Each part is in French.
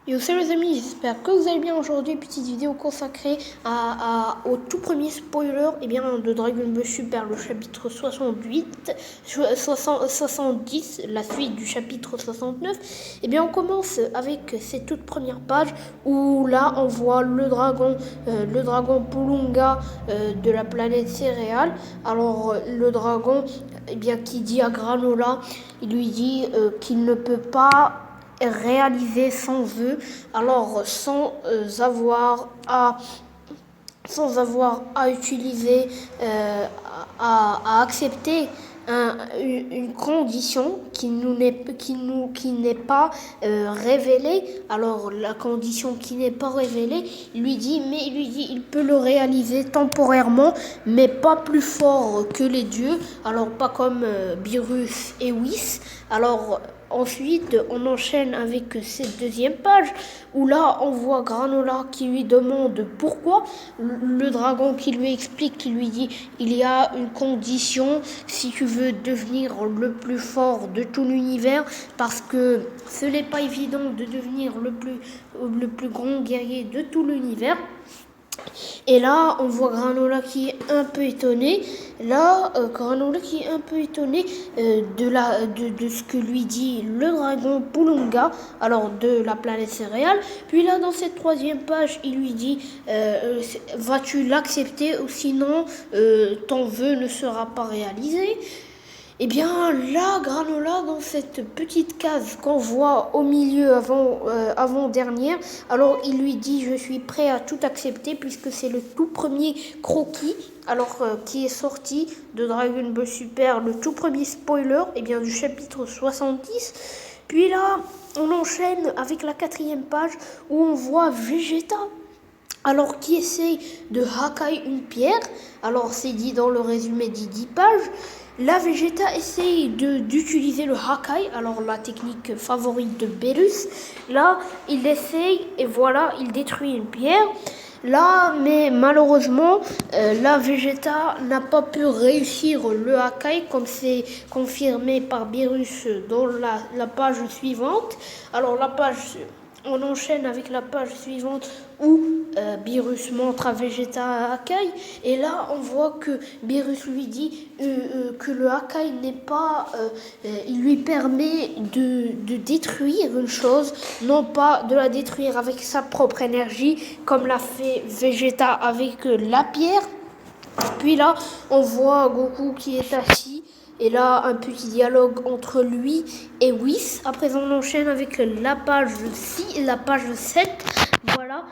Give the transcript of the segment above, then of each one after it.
Yo, salut les amis, j'espère que vous allez bien aujourd'hui. Petite vidéo consacrée au tout premier spoiler de Dragon Ball Super, le chapitre 70, la suite du chapitre 69. On commence avec cette toute première page où là on voit le dragon Pulunga de la planète Céréale. Alors le dragon, qui dit à Granola, il lui dit qu'il ne peut pas réaliser son vœu, alors sans avoir à utiliser, à accepter une condition qui n'est pas révélée. Alors la condition qui n'est pas révélée, il lui dit il peut le réaliser temporairement, mais pas plus fort que les dieux. Alors pas comme Beerus et Whis. Alors ensuite, on enchaîne avec cette deuxième page où là, on voit Granola qui lui demande pourquoi. Le dragon qui lui explique, qui lui dit il y a une condition si tu veux devenir le plus fort de tout l'univers, parce que ce n'est pas évident de devenir le plus grand guerrier de tout l'univers. Et là, on voit Granola qui est un peu étonné. Granola qui est un peu étonné de ce que lui dit le dragon Pulunga, alors de la planète Céréale. Puis là, dans cette troisième page, il lui dit vas-tu l'accepter ou sinon ton vœu ne sera pas réalisé. Là, Granola, dans cette petite case qu'on voit au milieu avant-dernière, alors il lui dit je suis prêt à tout accepter puisque c'est le tout premier croquis, qui est sorti de Dragon Ball Super, le tout premier spoiler, du chapitre 70. Puis là, on enchaîne avec la quatrième page où on voit Vegeta, alors qui essaye de Hakai une pierre. Alors c'est dit dans le résumé des 10 pages. Là, Vegeta essaye d'utiliser le Hakai, alors la technique favorite de Beerus. Là, il essaye et voilà, il détruit une pierre. Là, mais malheureusement, Vegeta n'a pas pu réussir le Hakai comme c'est confirmé par Beerus dans la page suivante. Alors on enchaîne avec la page suivante où Beerus montre à Vegeta Hakai. Et là, on voit que Beerus lui dit que le Hakai n'est pas... il lui permet de détruire une chose, non pas de la détruire avec sa propre énergie, comme l'a fait Vegeta avec la pierre. Puis là, on voit Goku qui est assis. Et là, un petit dialogue entre lui et Whis. Après, on enchaîne avec la page 7. Voilà,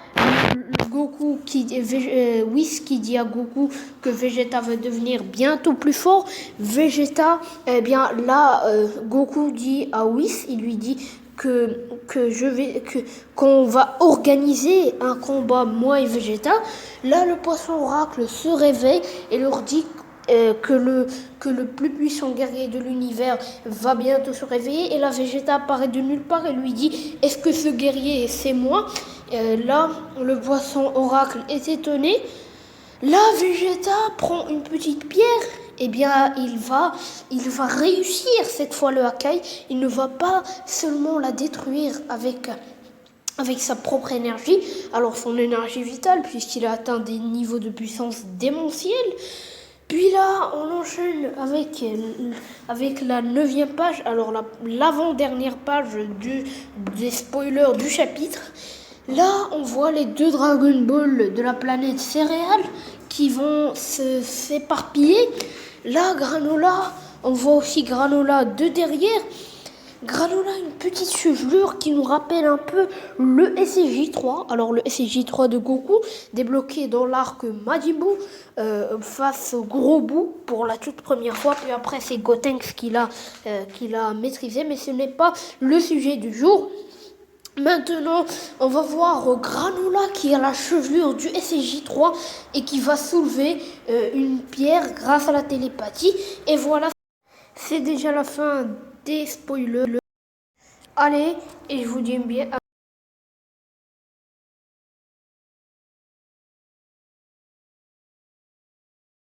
Whis qui dit à Goku que Vegeta va devenir bientôt plus fort. Goku dit à Whis, il lui dit qu'on va organiser un combat moi et Vegeta. Là, le poisson oracle se réveille et leur dit que le plus puissant guerrier de l'univers va bientôt se réveiller. Et là, Vegeta apparaît de nulle part et lui dit est-ce que ce guerrier c'est moi? Là, le poisson oracle est étonné. Là, Vegeta prend une petite pierre. Il va réussir cette fois le Hakai. Il ne va pas seulement la détruire avec sa propre énergie, alors son énergie vitale, puisqu'il a atteint des niveaux de puissance démentiels. Puis là, on enchaîne avec la 9e page, alors l'avant-dernière page des spoilers du chapitre. Là, on voit les deux Dragon Ball de la planète Céréale qui vont s'éparpiller. Là, on voit aussi Granola de derrière. Granola, une petite chevelure qui nous rappelle un peu le SJ3. Alors le SJ3 de Goku, débloqué dans l'arc Majin Buu face au Gros Buu pour la toute première fois. Puis après c'est Gotenks qui l'a maîtrisé, mais ce n'est pas le sujet du jour. Maintenant, on va voir Granola qui a la chevelure du SJ3 et qui va soulever une pierre grâce à la télépathie. Et voilà, c'est déjà la fin des spoilers. Allez, et je vous dis bien